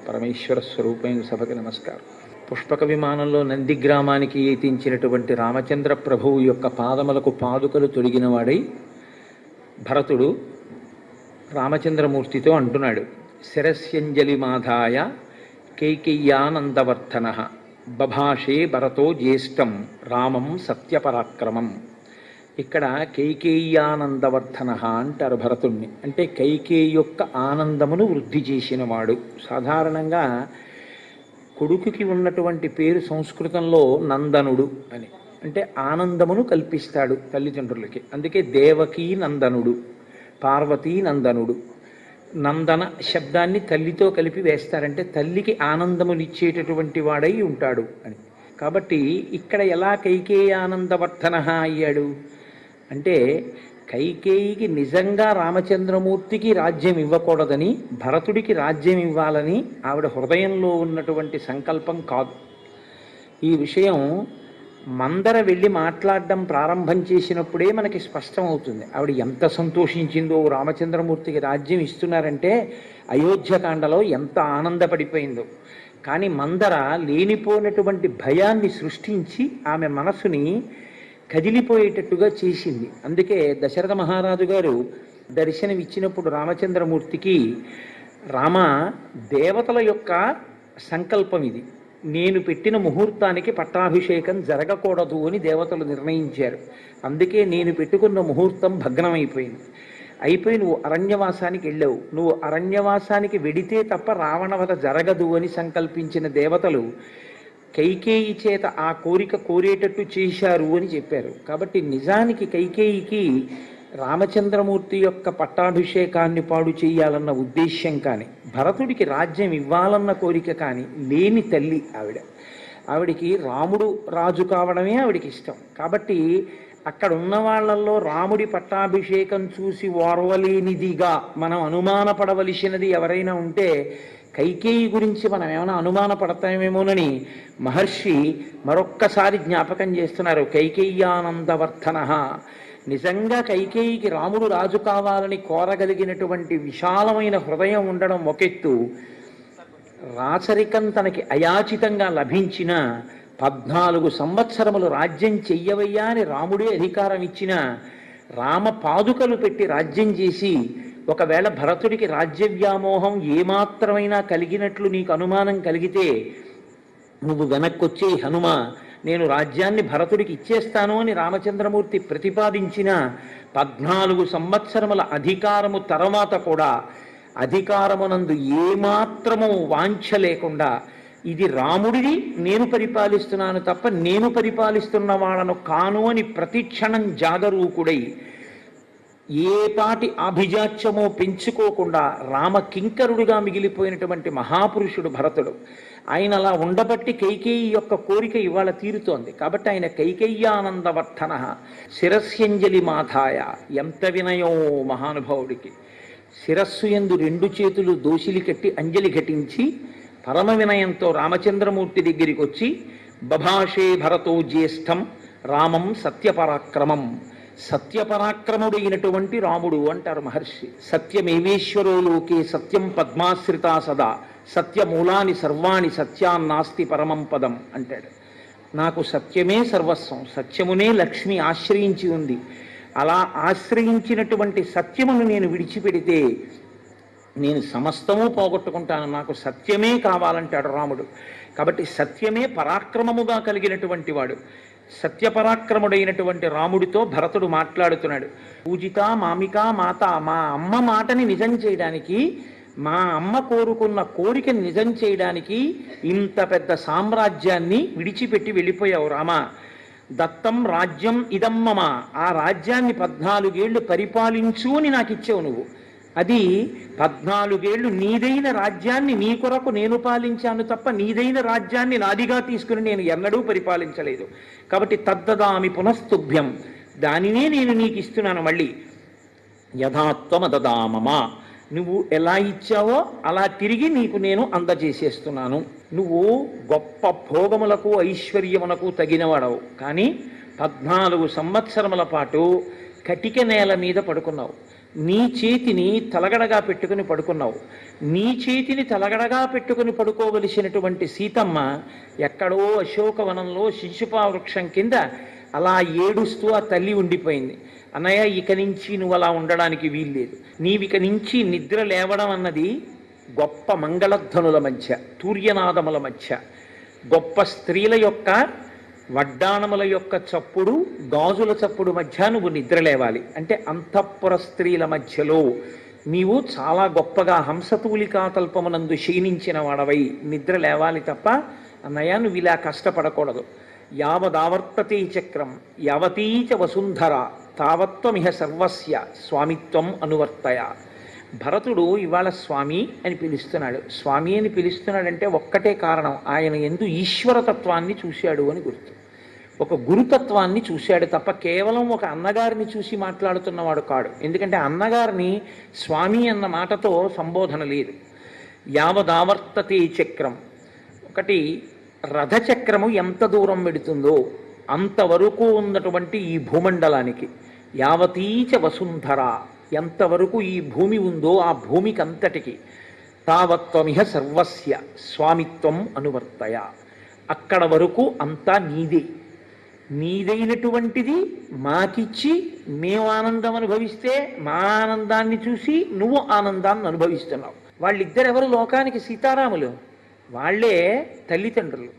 పరమేశ్వర స్వరూపమైన సభకి నమస్కారం. పుష్పక విమానంలో నందిగ్రామానికి ఎత్తించినటువంటి రామచంద్ర ప్రభువు యొక్క పాదములకు పాదుకలు తొడిగినవాడై భరతుడు రామచంద్రమూర్తితో అంటున్నాడు, శిరస్యంజలి మాధాయ కైకేయ్యానందవర్ధన బభాషే భరతో జ్యేష్టం రామం సత్యపరాక్రమం. ఇక్కడ కైకేయ్యానందవర్ధన అంటారు భరతుణ్ణి. అంటే కైకేయి యొక్క ఆనందమును వృద్ధి చేసినవాడు. సాధారణంగా కొడుకుకి ఉన్నటువంటి పేరు సంస్కృతంలో నందనుడు అని, అంటే ఆనందమును కల్పిస్తాడు తల్లిదండ్రులకి. అందుకే దేవకీ నందనుడు, పార్వతీ నందనుడు. నందన శబ్దాన్ని తల్లితో కలిపి వేస్తారంటే తల్లికి ఆనందమునిచ్చేటటువంటి వాడై ఉంటాడు అని. కాబట్టి ఇక్కడ ఎలా కైకేయానందవర్ధన అయ్యాడు అంటే, కైకేయికి నిజంగా రామచంద్రమూర్తికి రాజ్యం ఇవ్వకూడదని, భరతుడికి రాజ్యం ఇవ్వాలని ఆవిడ హృదయంలో ఉన్నటువంటి సంకల్పం కాదు. ఈ విషయం మందర వెళ్ళి మాట్లాడడం ప్రారంభం చేసినప్పుడే మనకి స్పష్టమవుతుంది. ఆవిడ ఎంత సంతోషించిందో, రామచంద్రమూర్తికి రాజ్యం ఇస్తున్నారంటే అయోధ్యకాండలో ఎంత ఆనందపడిపోయిందో. కానీ మందర లేనిపోయినటువంటి భయాన్ని సృష్టించి ఆమె మనసుని కదిలిపోయేటట్టుగా చేసింది. అందుకే దశరథ మహారాజు గారు దర్శనమిచ్చినప్పుడు రామచంద్రమూర్తికి, రామ, దేవతల యొక్క సంకల్పం ఇది, నేను పెట్టిన ముహూర్తానికి పట్టాభిషేకం జరగకూడదు అని దేవతలు నిర్ణయించారు. అందుకే నేను పెట్టుకున్న ముహూర్తం భగ్నమైపోయింది. అయిపోయి నువ్వు అరణ్యవాసానికి వెళ్ళావు. నువ్వు అరణ్యవాసానికి వెడితే తప్ప రావణవధ జరగదు అని సంకల్పించిన దేవతలు కైకేయి చేత ఆ కోరిక కోరేటట్టు చేశారు అని చెప్పారు. కాబట్టి నిజానికి కైకేయికి రామచంద్రమూర్తి యొక్క పట్టాభిషేకాన్ని పాడు చేయాలన్న ఉద్దేశ్యం కానీ, భరతుడికి రాజ్యం ఇవ్వాలన్న కోరిక కానీ లేని తల్లి ఆవిడ. ఆవిడికి రాముడు రాజు కావడమే ఆవిడికి ఇష్టం. కాబట్టి అక్కడ ఉన్న వాళ్ళల్లో రాముడి పట్టాభిషేకం చూసి ఓర్వలేనిదిగా మనం అనుమానపడవలసినది ఎవరైనా ఉంటే కైకేయి గురించి మనం ఏమైనా అనుమానపడతామేమోనని మహర్షి మరొక్కసారి జ్ఞాపకం చేస్తున్నారు. కైకేయ్యానందవర్ధన. నిజంగా కైకేయికి రాముడు రాజు కావాలని కోరగలిగినటువంటి విశాలమైన హృదయం ఉండడం ఒకెత్తు, రాచరికం తనకి అయాచితంగా లభించిన 14 సంవత్సరములు రాజ్యం చెయ్యవయ్యా అని రాముడే అధికారం ఇచ్చిన, రామ పాదుకలు పెట్టి రాజ్యం చేసి, ఒకవేళ భరతుడికి రాజ్య వ్యామోహం ఏమాత్రమైనా కలిగినట్లు నీకు అనుమానం కలిగితే నువ్వు వెనక్కొచ్చే హనుమ, నేను రాజ్యాన్ని భరతుడికి ఇచ్చేస్తాను అని రామచంద్రమూర్తి ప్రతిపాదించిన 14 సంవత్సరముల అధికారము తర్వాత కూడా అధికారమునందు ఏమాత్రము వాంఛ లేకుండా, ఇది రాముడిది, నేను పరిపాలిస్తున్నాను తప్ప నేను పరిపాలిస్తున్న వాళ్ళను కాను అని ప్రతిక్షణం జాగరూకుడై ఏ పాటి అభిజాత్యమో పెంచుకోకుండా రామ కింకరుడుగా మిగిలిపోయినటువంటి మహాపురుషుడు భరతుడు. ఆయన అలా ఉండబట్టి కైకేయి యొక్క కోరిక ఇవాళ తీరుతోంది. కాబట్టి ఆయన కైకేయ్యానందవర్ధన, శిరస్యంజలి మాధాయ. ఎంత వినయం మహానుభావుడికి! శిరస్సు యందు 2 చేతులు దోసిలి కట్టి అంజలి ఘటించి పరమ వినయంతో రామచంద్రమూర్తి దగ్గరికి వచ్చి, బభాషే భరతో జ్యేష్టం రామం సత్యపరాక్రమం. సత్యపరాక్రముడైనటువంటి రాముడు అంటారు మహర్షి. సత్యమేవేశ్వరో లోకే సత్యం పద్మాశ్రితా సదా సత్యమూలాని సర్వాణి సత్యాన్నాస్తి పరమం పదం అంటాడు. నాకు సత్యమే సర్వస్వం, సత్యమునే లక్ష్మి ఆశ్రయించి ఉంది. అలా ఆశ్రయించినటువంటి సత్యమును నేను విడిచిపెడితే నేను సమస్తము పోగొట్టుకుంటాను, నాకు సత్యమే కావాలంటాడు రాముడు. కాబట్టి సత్యమే పరాక్రమముగా కలిగినటువంటి వాడు. సత్యపరాక్రముడైనటువంటి రాముడితో భరతుడు మాట్లాడుతున్నాడు. పూజిత మామిక మాత, మా అమ్మ మాటని నిజం చేయడానికి, మా అమ్మ కోరుకున్న కోరికని నిజం చేయడానికి ఇంత పెద్ద సామ్రాజ్యాన్ని విడిచిపెట్టి వెళ్ళిపోయావు రామా. దత్తం రాజ్యం ఇదమ్మమ, ఆ రాజ్యాన్ని 14 ఏళ్ళు పరిపాలించు అని నాకు ఇచ్చావు నువ్వు. అది 14 ఏళ్ళు నీదైన రాజ్యాన్ని నీ కొరకు నేను పాలించాను తప్ప నీదైన రాజ్యాన్ని నాదిగా తీసుకుని నేను ఎన్నడూ పరిపాలించలేదు. కాబట్టి తద్దదామి పునస్తుభ్యం, దానినే నేను నీకు ఇస్తున్నాను మళ్ళీ. యథాత్వమదదామమా, నువ్వు ఎలా ఇచ్చావో అలా తిరిగి నీకు నేను అందజేసేస్తున్నాను. నువ్వు గొప్ప భోగములకు ఐశ్వర్యమునకు తగినవాడవు, కానీ 14 సంవత్సరముల పాటు కటిక నేల మీద పడుకున్నావు. నీ చేతిని తలగడగా పెట్టుకుని పడుకున్నావు. నీ చేతిని తలగడగా పెట్టుకుని పడుకోవలసినటువంటి సీతమ్మ ఎక్కడో అశోకవనంలో శిశుపా వృక్షం కింద అలా ఏడుస్తూ ఆ తల్లి ఉండిపోయింది. అన్నయ్య, ఇక నుంచి నువ్వు అలా ఉండడానికి వీల్లేదు. నీవిక నుంచి నిద్ర లేవడం అన్నది గొప్ప మంగళధ్వనుల మధ్య, తూర్యనాదముల మధ్య, గొప్ప స్త్రీల యొక్క వడ్డాణముల యొక్క చప్పుడు, గాజుల చప్పుడు మధ్య నువ్వు నిద్ర లేవాలి. అంటే అంతఃపుర స్త్రీల మధ్యలో నీవు చాలా గొప్పగా హంసతూలికా తల్పమునందు క్షీణించిన వాడవై నిద్ర లేవాలి తప్ప అన్నయ్య నువ్వు ఇలా కష్టపడకూడదు. యావదావర్తతే చక్రం యావతీచ వసుంధర తావత్వమిహ సర్వస్య స్వామిత్వం అనువర్తయ. భరతుడు ఇవాళ స్వామి అని పిలుస్తున్నాడు. స్వామి అని పిలుస్తున్నాడంటే ఒక్కటే కారణం, ఆయన యందు ఈశ్వరతత్వాన్ని చూశాడు అని గుర్తు. ఒక గురుతత్వాన్ని చూశాడు తప్ప కేవలం ఒక అన్నగారిని చూసి మాట్లాడుతున్నవాడు కాడు. ఎందుకంటే అన్నగారిని స్వామి అన్న మాటతో సంబోధన లేదు. యావదావర్తతే చక్రం, ఒకటి రథచక్రము ఎంత దూరం పెడుతుందో అంతవరకు ఉన్నటువంటి ఈ భూమండలానికి, యావతీచ వసుంధర, ఎంతవరకు ఈ భూమి ఉందో ఆ భూమికి అంతటికి, తావత్వమిహ సర్వస్య స్వామిత్వం అనువర్తయ, అక్కడ వరకు అంతా నీదే, నీదైనటువంటిది మాకిచ్చి మేము ఆనందం అనుభవిస్తే మా ఆనందాన్ని చూసి నువ్వు ఆనందాన్ని అనుభవిస్తున్నావు. వాళ్ళిద్దరెవరు లోకానికి? సీతారాములు. వాళ్లే తల్లిదండ్రులు,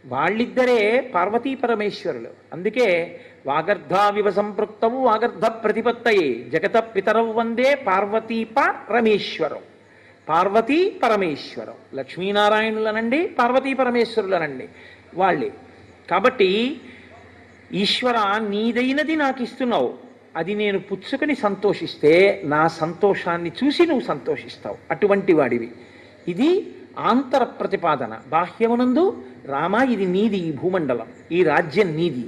వాళ్ళిద్దరే పార్వతీ పరమేశ్వరులు. అందుకే వాగర్ధావివ సంపృక్తవు వాగర్ధ ప్రతిపత్తయే జగత పితరవు వందే పార్వతీ పరమేశ్వరం. పార్వతీ పరమేశ్వరం, లక్ష్మీనారాయణులనండి, పార్వతీ పరమేశ్వరులనండి, వాళ్ళే. కాబట్టి ఈశ్వర, నీదైనది నాకు ఇస్తున్నావు, అది నేను పుచ్చుకొని సంతోషిస్తే నా సంతోషాన్ని చూసి నువ్వు సంతోషిస్తావు. అటువంటి వాడివి. ఇది ఆంతర ప్రతిపాదన. బాహ్యమునందు రామ, ఇది నీది, ఈ భూమండలం, ఈ రాజ్యం నీది,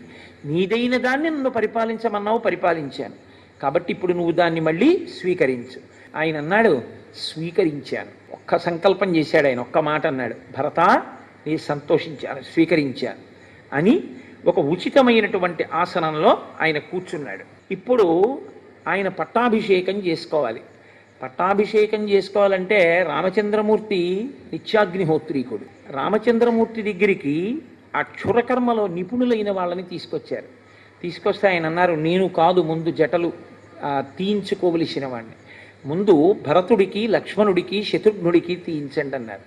నీదైన దాన్ని నన్ను పరిపాలించమన్నావు, పరిపాలించాను, కాబట్టి ఇప్పుడు నువ్వు దాన్ని మళ్ళీ స్వీకరించు. ఆయన అన్నాడు, స్వీకరించాను. ఒక్క సంకల్పం చేశాడు ఆయన, ఒక్క మాట అన్నాడు, భరత నీ సంతోషించాను, స్వీకరించాను అని ఒక ఉచితమైనటువంటి ఆసనంలో ఆయన కూర్చున్నాడు. ఇప్పుడు ఆయన పట్టాభిషేకం చేసుకోవాలి. పట్టాభిషేకం చేసుకోవాలంటే రామచంద్రమూర్తి నిత్యాగ్నిహోత్రీకుడు. రామచంద్రమూర్తి దగ్గరికి ఆ క్షురకర్మలో నిపుణులైన వాళ్ళని తీసుకొచ్చారు. తీసుకొస్తే ఆయన అన్నారు, నేను కాదు ముందు జటలు తీయించుకోవలసిన వాడిని, ముందు భరతుడికి, లక్ష్మణుడికి, శత్రుఘ్నుడికి తీయించండి అన్నారు.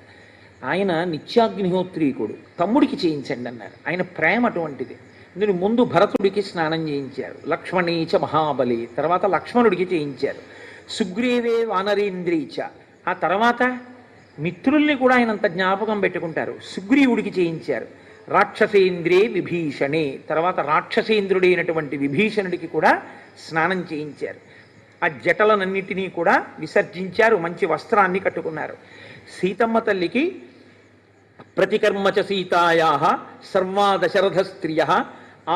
ఆయన నిత్యాగ్నిహోత్రీకుడు, తమ్ముడికి చేయించండి అన్నారు. ఆయన ప్రేమ అటువంటిది. అందుకని ముందు భరతుడికి స్నానం చేయించారు, లక్ష్మణీచ మహాబలి, తర్వాత లక్ష్మణుడికి చేయించారు, సుగ్రీవే వానరేంద్రీచ, ఆ తర్వాత మిత్రుల్ని కూడా ఆయన అంత జ్ఞాపకం పెట్టుకుంటారు, సుగ్రీవుడికి చేయించారు, రాక్షసేంద్రే విభీషణే, తర్వాత రాక్షసేంద్రుడైనటువంటి విభీషణుడికి కూడా స్నానం చేయించారు. ఆ జటలనన్నిటినీ కూడా విసర్జించారు, మంచి వస్త్రాన్ని కట్టుకున్నారు. సీతమ్మ తల్లికి ప్రతికర్మచ సీతాయా సర్వా దశరథ స్త్రియ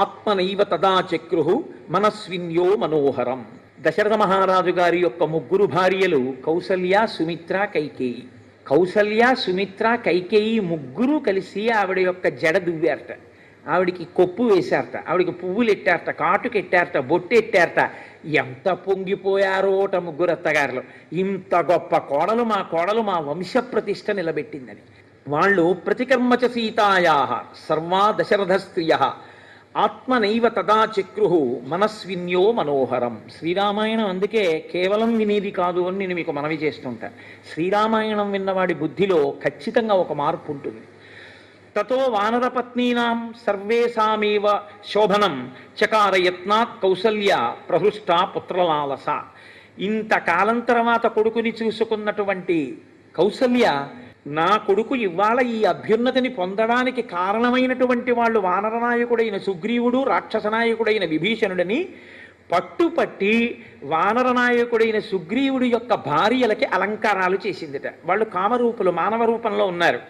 ఆత్మనైవ తదా చక్రు మనస్విన్యో మనోహరం. దశరథ మహారాజు గారి యొక్క ముగ్గురు భార్యలు కౌసల్య, సుమిత్ర, కైకేయి. కౌసల్య, సుమిత్ర, కైకేయి ముగ్గురు కలిసి ఆవిడ యొక్క జడ దువ్వారట, ఆవిడికి కొప్పు వేశారట, ఆవిడికి పువ్వులు ఎట్టారట, కాటుకు ఎట్టారట, బొట్టు ఎట్టారట. ఎంత పొంగిపోయారోట ముగ్గురు అత్తగారులు, ఇంత గొప్ప కోడలు మా వంశ ప్రతిష్ట నిలబెట్టిందని. వాళ్ళు ప్రతికర్మచ సీతాయా సర్వా దశరథ స్త్రియ ఆత్మనైవ తదా చక్రు మనస్విన్యో మనోహరం. శ్రీరామాయణం అందుకే కేవలం వినేది కాదు అని నేను మీకు మనవి చేస్తుంటా. శ్రీరామాయణం విన్నవాడి బుద్ధిలో ఖచ్చితంగా ఒక మార్పు ఉంటుంది. తతో వానరపత్నీనాం సర్వేషామేవ శోభనం చకార యత్నాత్ కౌసల్య ప్రహృష్ట పుత్రలాలస. ఇంతకాలం తర్వాత కొడుకుని చూసుకున్నటువంటి కౌసల్య, నా కొడుకు ఇవాళ ఈ అభ్యున్నతిని పొందడానికి కారణమైనటువంటి వాళ్ళు వానరనాయకుడైన సుగ్రీవుడు, రాక్షసనాయకుడైన విభీషణుడని పట్టుపట్టి వానరనాయకుడైన సుగ్రీవుడి యొక్క భార్యలకి అలంకారాలు చేసిందిట. వాళ్ళు కామరూపులు, మానవ రూపంలో ఉన్నారు.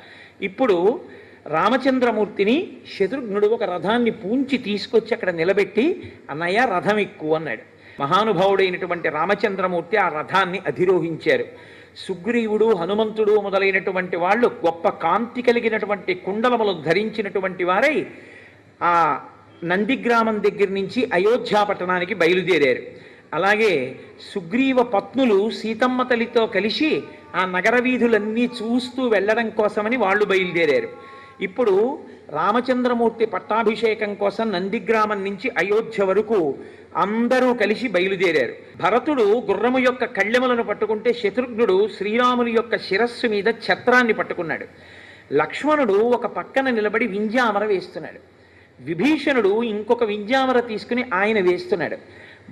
ఇప్పుడు రామచంద్రమూర్తిని శత్రుఘ్నుడు ఒక రథాన్ని పూంచి తీసుకొచ్చి అక్కడ నిలబెట్టి, అన్నయ్య రథం ఎక్కువ అన్నాడు. మహానుభావుడైనటువంటి రామచంద్రమూర్తి ఆ రథాన్ని అధిరోహించారు. సుగ్రీవుడు, హనుమంతుడు మొదలైనటువంటి వాళ్ళు గొప్ప కాంతి కలిగినటువంటి కుండలములు ధరించినటువంటి వారై ఆ నందిగ్రామం దగ్గర నుంచి అయోధ్యా పట్టణానికి బయలుదేరారు. అలాగే సుగ్రీవ పత్నులు సీతమ్మ తల్లితో కలిసి ఆ నగర వీధులన్నీ చూస్తూ వెళ్ళడం కోసమని వాళ్ళు బయలుదేరారు. ఇప్పుడు రామచంద్రమూర్తి పట్టాభిషేకం కోసం నందిగ్రామం నుంచి అయోధ్య వరకు అందరూ కలిసి బయలుదేరారు. భరతుడు గుర్రము యొక్క కళ్ళెములను పట్టుకుంటే శత్రుఘ్నుడు శ్రీరాముని యొక్క శిరస్సు మీద ఛత్రాన్ని పట్టుకున్నాడు. లక్ష్మణుడు ఒక పక్కన నిలబడి వింజామర వేస్తున్నాడు. విభీషణుడు ఇంకొక వింజామర తీసుకుని ఆయన వేస్తున్నాడు.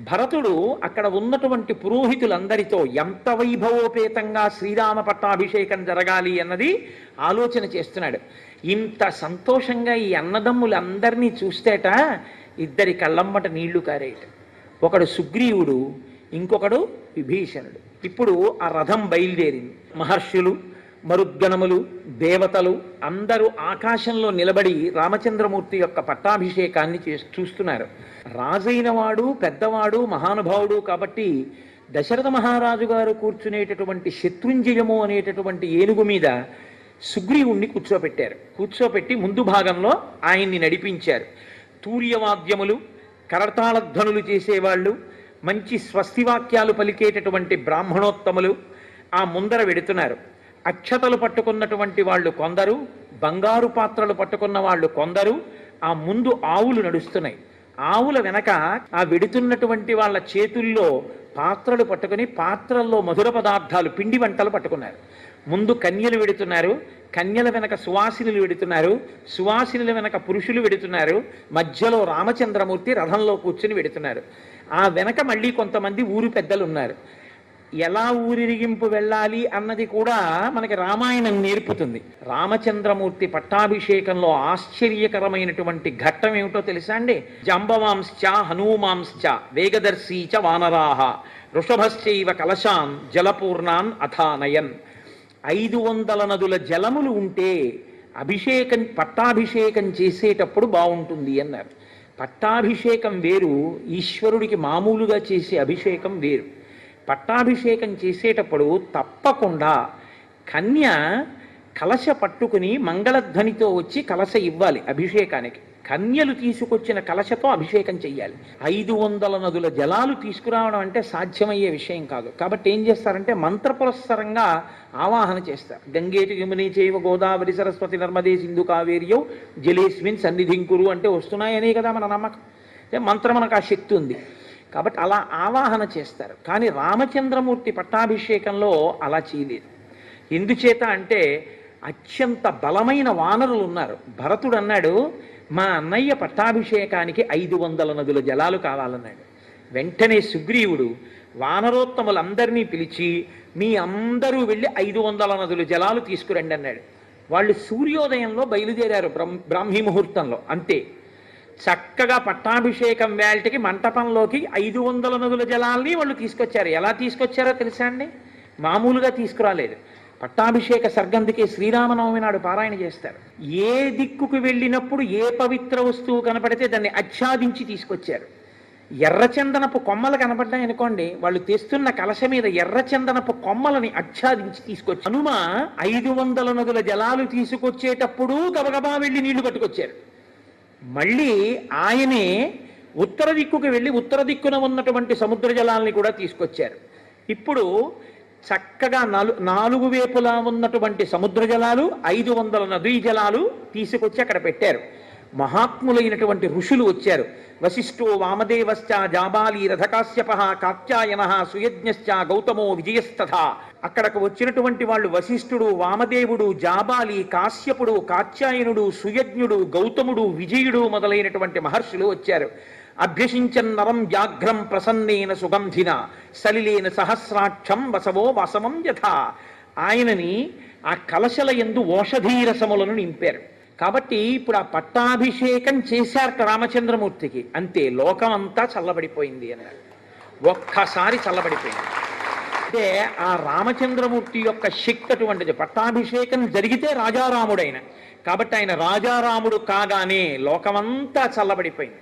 భరతుడు అక్కడ ఉన్నటువంటి పురోహితులందరితో ఎంత వైభవోపేతంగా శ్రీరామ పట్టాభిషేకం జరగాలి అన్నది ఆలోచన చేస్తున్నాడు. ఇంత సంతోషంగా ఈ అన్నదమ్ములందరినీ చూస్తేట ఇద్దరి కళ్ళమ్మట నీళ్లు కారేట. ఒకడు సుగ్రీవుడు, ఇంకొకడు విభీషణుడు. ఇప్పుడు ఆ రథం బయలుదేరింది. మహర్షులు, మరుద్గణములు, దేవతలు అందరూ ఆకాశంలో నిలబడి రామచంద్రమూర్తి యొక్క పట్టాభిషేకాన్ని చూస్తున్నారు. రాజైన వాడు, పెద్దవాడు, మహానుభావుడు కాబట్టి దశరథ మహారాజు గారు కూర్చునేటటువంటి శత్రుంజయము అనేటటువంటి ఏనుగు మీద సుగ్రీవుణ్ణి కూర్చోపెట్టారు. కూర్చోపెట్టి ముందు భాగంలో ఆయన్ని నడిపించారు. తూర్యవాద్యములు, కరతాళధ్వనులు చేసేవాళ్ళు, మంచి స్వస్తివాక్యాలు పలికేటటువంటి బ్రాహ్మణోత్తములు ఆ ముందర వెడుతున్నారు. అక్షతలు పట్టుకున్నటువంటి వాళ్ళు కొందరు, బంగారు పాత్రలు పట్టుకున్న వాళ్ళు కొందరు. ఆ ముందు ఆవులు నడుస్తున్నాయి. ఆవుల వెనక ఆ వెడుతున్నటువంటి వాళ్ళ చేతుల్లో పాత్రలు పట్టుకుని పాత్రల్లో మధుర పదార్థాలు, పిండి వంటలు పట్టుకున్నారు. ముందు కన్యలు వెడుతున్నారు, కన్యల వెనక సువాసినులు వెడుతున్నారు, సువాసినుల వెనక పురుషులు వెడుతున్నారు, మధ్యలో రామచంద్రమూర్తి రథంలో కూర్చుని వెడుతున్నారు. ఆ వెనక మళ్ళీ కొంతమంది ఊరు పెద్దలు ఉన్నారు. ఎలా ఊరిరిగింపు వెళ్ళాలి అన్నది కూడా మనకి రామాయణం నేర్పుతుంది. రామచంద్రమూర్తి పట్టాభిషేకంలో ఆశ్చర్యకరమైనటువంటి ఘట్టం ఏమిటో తెలుసా అండి? జాంబవాంశ్చ హనూమాంశ్చ వేగదర్శీచ వానరాహ వృషభశ్చైవ కలశాన్ జలపూర్ణాన్ అథానయన్. 500 నదుల జలములు ఉంటే పట్టాభిషేకం చేసేటప్పుడు బాగుంటుంది అన్నారు. పట్టాభిషేకం వేరు, ఈశ్వరుడికి మామూలుగా చేసే అభిషేకం వేరు. పట్టాభిషేకం చేసేటప్పుడు తప్పకుండా కన్య కలశ పట్టుకుని మంగళధ్వనితో వచ్చి కలశ ఇవ్వాలి అభిషేకానికి. కన్యలు తీసుకొచ్చిన కలశతో అభిషేకం చెయ్యాలి. 500 నదుల జలాలు తీసుకురావడం అంటే సాధ్యమయ్యే విషయం కాదు. కాబట్టి ఏం చేస్తారంటే మంత్రపురస్సరంగా ఆవాహన చేస్తారు. గంగేటి యమునే చైవ గోదావరి సరస్వతి నర్మదే సింధు కావేర్యౌ జలేస్మిన్ సన్నిధింకురు అంటే వస్తున్నాయనే కదా మన నమ్మకం. మంత్రం మనకు ఆ శక్తి ఉంది కాబట్టి అలా ఆవాహన చేస్తారు. కానీ రామచంద్రమూర్తి పట్టాభిషేకంలో అలా చేయలేదు. ఎందుచేత అంటే అత్యంత బలమైన వానరులు ఉన్నారు. భరతుడు అన్నాడు, మా అన్నయ్య పట్టాభిషేకానికి 500 నదుల జలాలు కావాలన్నాడు. వెంటనే సుగ్రీవుడు వానరోత్తములందరినీ పిలిచి మీ అందరూ వెళ్ళి 500 నదుల జలాలు తీసుకురండి అన్నాడు. వాళ్ళు సూర్యోదయంలో బయలుదేరారు, బ్రాహ్మీ ముహూర్తంలో. అంతే, చక్కగా పట్టాభిషేకం వేళటికి మంటపంలోకి 500 నదుల జలాల్ని వాళ్ళు తీసుకొచ్చారు. ఎలా తీసుకొచ్చారో తెలుసా అండి? మామూలుగా తీసుకురాలేదు. పట్టాభిషేక సర్గందుకే శ్రీరామనవమి నాడు పారాయణ చేస్తారు. ఏ దిక్కుకు వెళ్ళినప్పుడు ఏ పవిత్ర వస్తువు కనపడితే దాన్ని ఆచ్ఛాదించి తీసుకొచ్చారు. ఎర్రచందనపు కొమ్మలు కనపడ్డాయనుకోండి, వాళ్ళు తెస్తున్న కలశ మీద ఎర్రచందనపు కొమ్మలని ఆచ్ఛాదించి తీసుకొచ్చి హనుమ 500 నదుల జలాలు తీసుకొచ్చేటప్పుడు గబగబా వెళ్ళి నీళ్లు పట్టుకొచ్చారు. మళ్ళీ ఆయనే ఉత్తర దిక్కుకు వెళ్ళి ఉత్తర దిక్కున ఉన్నటువంటి సముద్ర జలాల్ని కూడా తీసుకొచ్చారు. ఇప్పుడు చక్కగా 4 వైపులా ఉన్నటువంటి సముద్ర జలాలు, 500 నదీ జలాలు తీసుకొచ్చి అక్కడ పెట్టారు. మహాత్ములైనటువంటి ఋషులు వచ్చారు. వశిష్ఠో వామదేవశ్చ జాబాలి రథకాశ్యప కాత్యాయన సుయజ్ఞశ్చ గౌతమో విజయస్తథా. అక్కడకు వచ్చినటువంటి వాళ్ళు వశిష్ఠుడు, వామదేవుడు, జాబాలి, కాశ్యపుడు, కాత్యాయనుడు, సుయజ్ఞుడు, గౌతముడు, విజయుడు మొదలైనటువంటి మహర్షులు వచ్చారు. అభ్యసించన్నరం వ్యాఘ్రం ప్రసన్నేన సుగంధిన సలిలేన సహస్రాక్షం వసవో వసవం యథా. ఆయనని ఆ కలశల యందు ఓషధీరసములను నింపారు. కాబట్టి ఇప్పుడు ఆ పట్టాభిషేకం చేశారట రామచంద్రమూర్తికి. అంతే, లోకం అంతా చల్లబడిపోయింది అన్నారు. ఒక్కసారి చల్లబడిపోయింది. అంటే ఆ రామచంద్రమూర్తి యొక్క శక్తి అటువంటిది. పట్టాభిషేకం జరిగితే రాజారాముడైన, కాబట్టి ఆయన రాజారాముడు కాగానే లోకమంతా చల్లబడిపోయింది.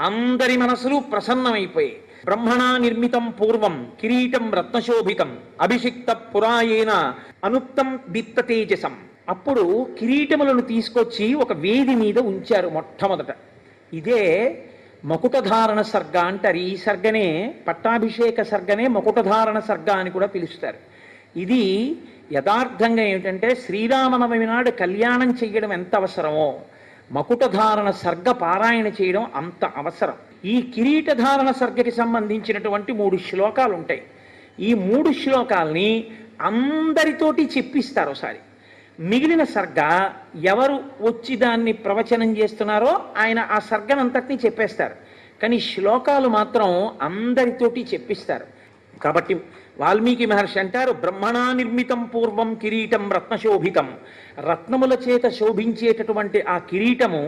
అందరి మనసులు ప్రసన్నమైపోయి బ్రహ్మణా నిర్మితం పూర్వం కిరీటం రత్నశోభితం అభిషిక్త పురాయేన అనుక్తం దిత్త తేజసం. అప్పుడు కిరీటములను తీసుకొచ్చి ఒక వేది మీద ఉంచారు మొట్టమొదట. ఇదే మకుటధారణ సర్గ అంటారు. ఈ సర్గనే పట్టాభిషేక సర్గనే మకుటధారణ సర్గ అని కూడా పిలుస్తారు. ఇది యథార్థంగా ఏమిటంటే శ్రీరామనవమి నాడు కళ్యాణం చెయ్యడం ఎంత అవసరమో మకుటధారణ సర్గ పారాయణ చేయడం అంత అవసరం. ఈ కిరీటధారణ సర్గకి సంబంధించినటువంటి 3 శ్లోకాలు ఉంటాయి. ఈ 3 శ్లోకాల్ని అందరితోటి చెప్పిస్తారు ఒకసారి. మిగిలిన సర్గ ఎవరు వచ్చి దాన్ని ప్రవచనం చేస్తున్నారో ఆయన ఆ సర్గనంతటినీ చెప్పేస్తారు. కానీ శ్లోకాలు మాత్రం అందరితోటి చెప్పిస్తారు. కాబట్టి వాల్మీకి మహర్షి అంటారు, బ్రహ్మణా నిర్మితం పూర్వం కిరీటం రత్నశోభితం. రత్నముల చేత శోభించేటటువంటి ఆ కిరీటము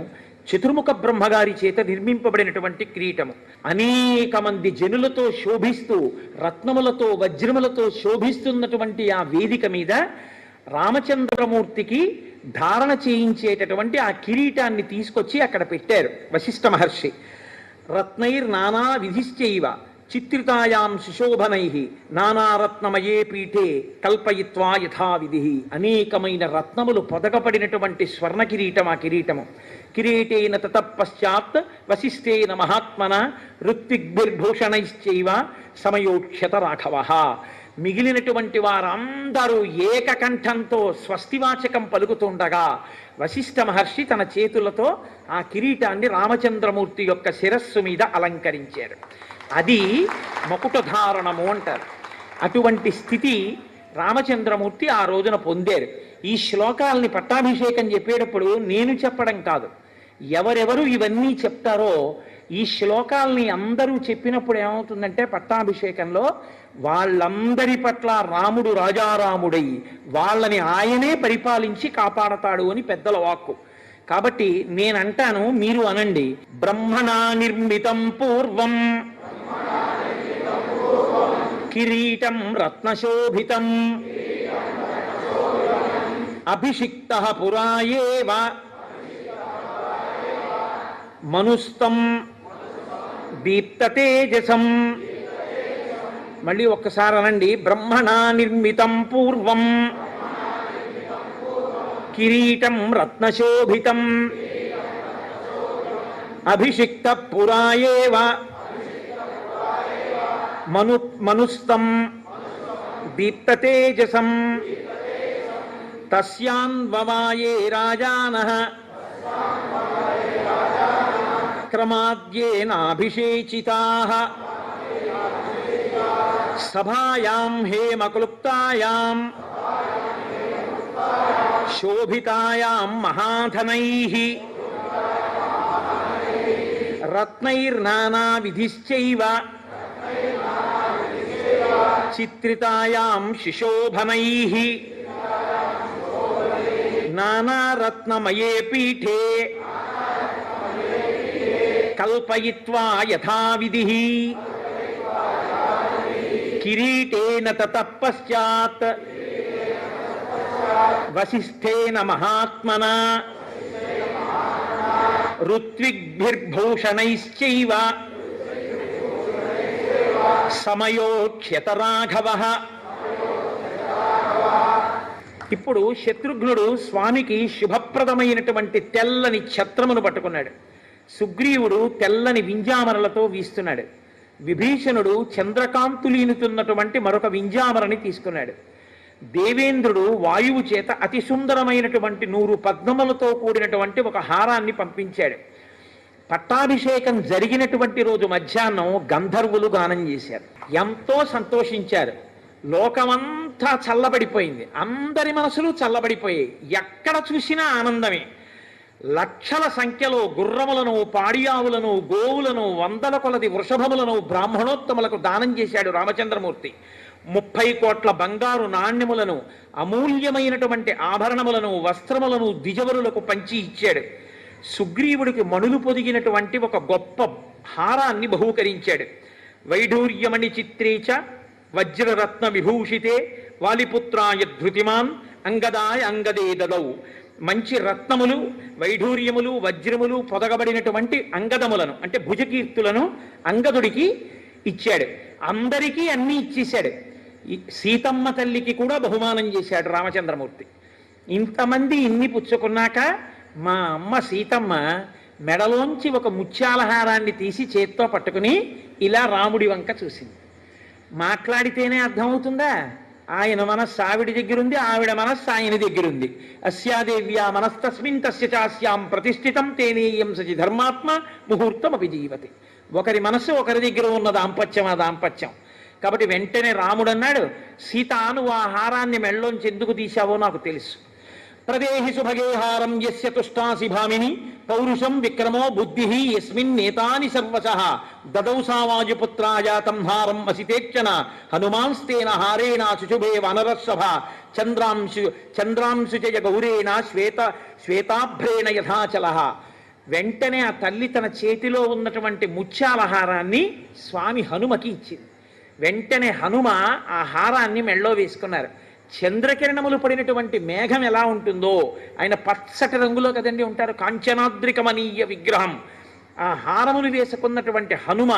చతుర్ముఖ బ్రహ్మగారి చేత నిర్మింపబడినటువంటి కిరీటము. అనేక మంది జనులతో శోభిస్తూ రత్నములతో వజ్రములతో శోభిస్తున్నటువంటి ఆ వేదిక మీద రామచంద్రమూర్తికి ధారణ చేయించేటటువంటి ఆ కిరీటాన్ని తీసుకొచ్చి అక్కడ పెట్టారు వశిష్ఠ మహర్షి. రత్నైర్ నానా విధిశ్చైవ చిత్రితాయాం సుశోభనై నానారత్నమయే పీఠే కల్పయిత్వా యథావిధి. అనేకమైన రత్నములు పొదగపడినటువంటి స్వర్ణ కిరీటం ఆ కిరీటము. కిరీటేన తతపశ్చాత్ వశిష్ఠేన మహాత్మన ఋత్విగ్భిర్భూషణైశ్చైవ సమయోక్షత రాఘవ. మిగిలినటువంటి వారందరూ ఏకకంఠంతో స్వస్తివాచకం పలుకుతుండగా వశిష్ఠ మహర్షి తన చేతులతో ఆ కిరీటాన్ని రామచంద్రమూర్తి యొక్క శిరస్సు మీద అలంకరించారు. అది మకుటధారణము అంటారు. అటువంటి స్థితి రామచంద్రమూర్తి ఆ రోజున పొందారు. ఈ శ్లోకాల్ని పట్టాభిషేకం చెప్పేటప్పుడు నేను చెప్పడం కాదు, ఎవరెవరు ఇవన్నీ చెప్తారో ఈ శ్లోకాల్ని అందరూ చెప్పినప్పుడు ఏమవుతుందంటే పట్టాభిషేకంలో వాళ్ళందరి పట్ల రాముడు రాజారాముడై వాళ్ళని ఆయనే పరిపాలించి కాపాడతాడు అని పెద్దల వాక్కు. కాబట్టి నేనంటాను, మీరు అనండి. బ్రహ్మణా నిర్మితం పూర్వం కిరీటం రత్నశోభితం అభిషిక్తః పురాయేవ మనుస్తం దీప్తతేజసం. మళ్ళీ ఒక్కసారి అనండి. బ్రహ్మణా నిర్మితం పూర్వం కిరీటం రత్నశోభితం అభిషిక్త పురాయేవ మనుస్తం దీప్తతేజసం తస్యాన్వవాయే రాజానః క్రమాద్యేనాభిషేచితాః సభాయాం హేమక్లుప్తాయాం శోభితాయాం మహాధనైః రత్నైర్నానావిధిశ్చైవ చిత్రితాయాం శిశోభనైః నానారత్నమయే పీఠే కల్పయిత్వా యథావిధిః కిరీటేన తతపశ్చాత్ వశిష్ఠేన మహాత్మనా ఋత్విగ్భిర్భూషణైశ్చైవ సమయోక్ష్యత రాఘవః. ఇప్పుడు శత్రుఘ్నుడు స్వామికి శుభప్రదమైనటువంటి తెల్లని ఛత్రమును పట్టుకున్నాడు. సుగ్రీవుడు తెల్లని వింజామరలతో వీస్తున్నాడు. విభీషణుడు చంద్రకాంతులీనుతున్నటువంటి మరొక వింజామరని తీసుకున్నాడు. దేవేంద్రుడు వాయువు చేత అతి సుందరమైనటువంటి 100 పద్మములతో కూడినటువంటి ఒక హారాన్ని పంపించాడు. పట్టాభిషేకం జరిగినటువంటి రోజు మధ్యాహ్నం గంధర్వులు గానం చేశారు. ఎంతో సంతోషించారు. లోకమంతా చల్లబడిపోయింది. అందరి మనసులు చల్లబడిపోయాయి. ఎక్కడ చూసినా ఆనందమే. లక్షల సంఖ్యలో గుర్రములను, పాడియావులను, గోవులను, 100ల కొలది వృషభములను బ్రాహ్మణోత్తములకు దానం చేశాడు రామచంద్రమూర్తి. 30 కోట్ల బంగారు నాణ్యములను, అమూల్యమైనటువంటి ఆభరణములను, వస్త్రములను ద్విజవరులకు పంచి ఇచ్చాడు. సుగ్రీవుడికి మణులు పొదిగినటువంటి ఒక గొప్ప హారాన్ని బహూకరించాడు. వైఢూర్యమణి చిత్రేచ వజ్రరత్న విభూషితే వాలిపుత్రాయ ధృతిమాన్ అంగదాయ అంగదే దదౌ. మంచి రత్నములు, వైఢూర్యములు, వజ్రములు పొదగబడినటువంటి అంగదములను అంటే భుజకీర్తులను అంగదుడికి ఇచ్చాడు. అందరికీ అన్నీ ఇచ్చేశాడు. సీతమ్మ తల్లికి కూడా బహుమానం చేశాడు రామచంద్రమూర్తి. ఇంతమంది ఇన్ని పుచ్చుకున్నాక మా అమ్మ సీతమ్మ మెడలోంచి ఒక ముత్యాలహారాన్ని తీసి చేత్తో పట్టుకుని ఇలా రాముడి వంక చూసింది. మాట్లాడితేనే అర్థమవుతుందా? ఆయన మనస్సు ఆవిడ దగ్గరుంది, ఆవిడ మనస్సు ఆయన దగ్గరుంది. అస్యాదేవ్యా మనస్తస్మిన్ తస్య చాస్యాం ప్రతిష్ఠితం తేనేయం సచి ధర్మాత్మ ముహూర్తం అభిజీవతి. ఒకరి మనస్సు ఒకరి దగ్గర ఉన్న దాంపత్యం ఆ దాంపత్యం. కాబట్టి వెంటనే రాముడు అన్నాడు, సీత నువ్వు ఆ హారాన్ని మెళ్ళలోంచి ఎందుకు తీశావో నాకు తెలుసు. ప్రదేహి సుభగేహారం యస్య తుష్టాసి భామిని పౌరుషం విక్రమో బుద్ధి యస్మిన్ నేతాని సర్వశః దదౌ సావాయుపుత్రాజాతం హారం అసితేక్షణ హనుమాంస్తేన హారేణ శుశుభే వనరస్సభ చంద్రాంశు జయ గౌరేణ శ్వేతాభ్రేణ యథాచలః. వెంటనే ఆ తల్లి తన చేతిలో ఉన్నటువంటి ముత్యాల హారాన్ని స్వామి హనుమకి ఇచ్చింది. వెంటనే హనుమ ఆ హారాన్ని మెళ్ళో వేసుకున్నారు. చంద్రకిరణములు పడినటువంటి మేఘం ఎలా ఉంటుందో, ఆయన పచ్చటి రంగులో కదండి ఉంటారు, కాంచనాద్రికమనీయ విగ్రహం. ఆ హారములు వేసుకున్నటువంటి హనుమ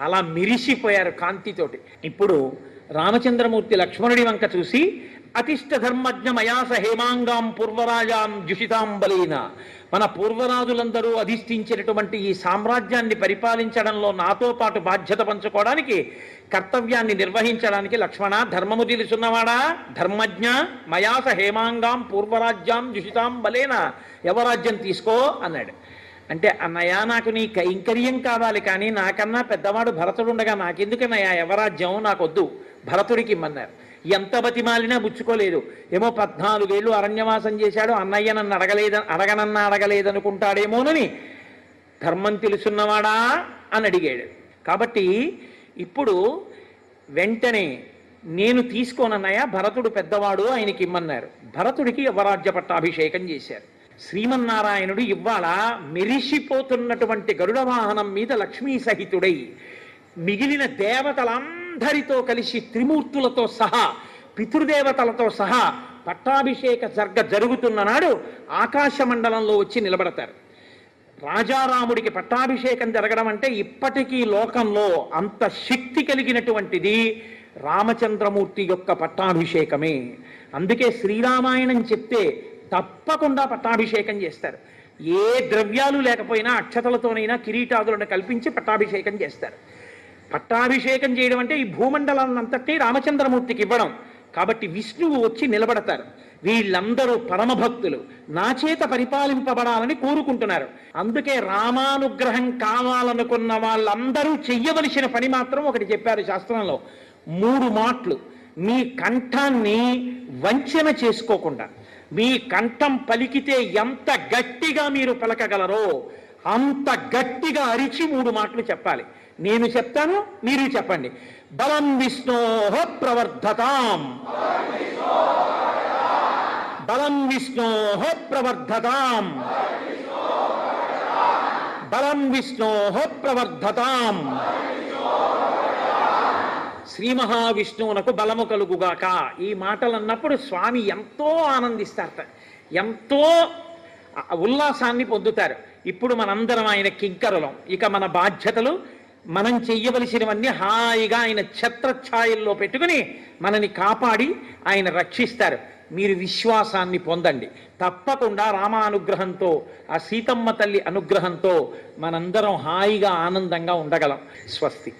అలా మిరిసిపోయారు కాంతితోటి. ఇప్పుడు రామచంద్రమూర్తి లక్ష్మణుడి వంక చూసి, అతిష్ట ధర్మజ్ఞ మయాస హేమాంగాం పూర్వరాజాం జుషితాం బలేన. మన పూర్వరాజులందరూ అధిష్ఠించినటువంటి ఈ సామ్రాజ్యాన్ని పరిపాలించడంలో నాతో పాటు బాధ్యత పంచుకోవడానికి, కర్తవ్యాన్ని నిర్వహించడానికి లక్ష్మణ ధర్మము తెలుసున్నవాడా, ధర్మజ్ఞ మయాస హేమాంగాం పూర్వరాజ్యాం జుషితాం బలేన, యవరాజ్యం తీసుకో అన్నాడు. అంటే అన్నయ్య నాకు నీ కైంకర్యం కావాలి, కానీ నాకన్నా పెద్దవాడు భరతుడు ఉండగా నాకెందుకన్నయ్యా యవరాజ్యం, నాకొద్దు, భరతుడికి ఇమ్మన్నారు. ఎంత బతిమాలినా పుచ్చుకోలేదు. ఏమో 14 ఏళ్ళు అరణ్యవాసం చేశాడు, అన్నయ్య నన్ను అడగలేదనుకుంటాడేమోనని ధర్మం తెలుసున్నవాడా అని అడిగాడు. కాబట్టి ఇప్పుడు వెంటనే నేను తీసుకోనన్నయ్య, భరతుడు పెద్దవాడు, ఆయనకి ఇమ్మన్నారు. భరతుడికి యవరాజ్య పట్టాభిషేకం చేశారు. శ్రీమన్నారాయణుడు ఇవాళ మెరిసిపోతున్నటువంటి గరుడ వాహనం మీద లక్ష్మీ సహితుడై మిగిలిన దేవతలందరితో కలిసి త్రిమూర్తులతో సహా పితృదేవతలతో సహా పట్టాభిషేక జరుగుతున్న నాడు ఆకాశ మండలంలో వచ్చి నిలబడతారు. రాజారాముడికి పట్టాభిషేకం జరగడం అంటే ఇప్పటికీ లోకంలో అంత శక్తి కలిగినటువంటిది రామచంద్రమూర్తి యొక్క పట్టాభిషేకమే. అందుకే శ్రీరామాయణం చెప్తే తప్పకుండా పట్టాభిషేకం చేస్తారు. ఏ ద్రవ్యాలు లేకపోయినా అక్షతలతోనైనా కిరీటాదులను కల్పించి పట్టాభిషేకం చేస్తారు. పట్టాభిషేకం చేయడం అంటే ఈ భూమండలాన్నంతటి రామచంద్రమూర్తికి ఇవ్వడం. కాబట్టి విష్ణువు వచ్చి నిలబడతారు. వీళ్ళందరూ పరమభక్తులు, నా చేత పరిపాలింపబడాలని కోరుకుంటున్నారు. అందుకే రామానుగ్రహం కావాలనుకున్న వాళ్ళందరూ చెయ్యవలసిన పని మాత్రం ఒకటి చెప్పారు శాస్త్రంలో, 3 మాటలు. మీ కంఠాన్ని వంచన చేసుకోకుండా, మీ కంఠం పలికితే ఎంత గట్టిగా మీరు పలకగలరో అంత గట్టిగా అరిచి 3 మాటలు చెప్పాలి. నేను చెప్తాను, మీరు చెప్పండి. బలం విష్ణోః ప్రవర్ధతాం, బలం విష్ణోః ప్రవర్ధతాం, బలం విష్ణోః ప్రవర్ధతాం. శ్రీ మహావిష్ణువునకు బలము కలుగుగాక. ఈ మాటలు అన్నప్పుడు స్వామి ఎంతో ఆనందిస్తారు, ఎంతో ఉల్లాసాన్ని పొందుతారు. ఇప్పుడు మనందరం ఆయన కింకరులం. ఇక మన బాధ్యతలు, మనం చెయ్యవలసినవన్నీ హాయిగా ఆయన ఛత్రఛాయల్లో పెట్టుకుని మనని కాపాడి ఆయన రక్షిస్తారు. మీరు విశ్వాసాన్ని పొందండి. తప్పకుండా రామానుగ్రహంతో, ఆ సీతమ్మ తల్లి అనుగ్రహంతో మనందరం హాయిగా ఆనందంగా ఉండగలం. స్వస్తి.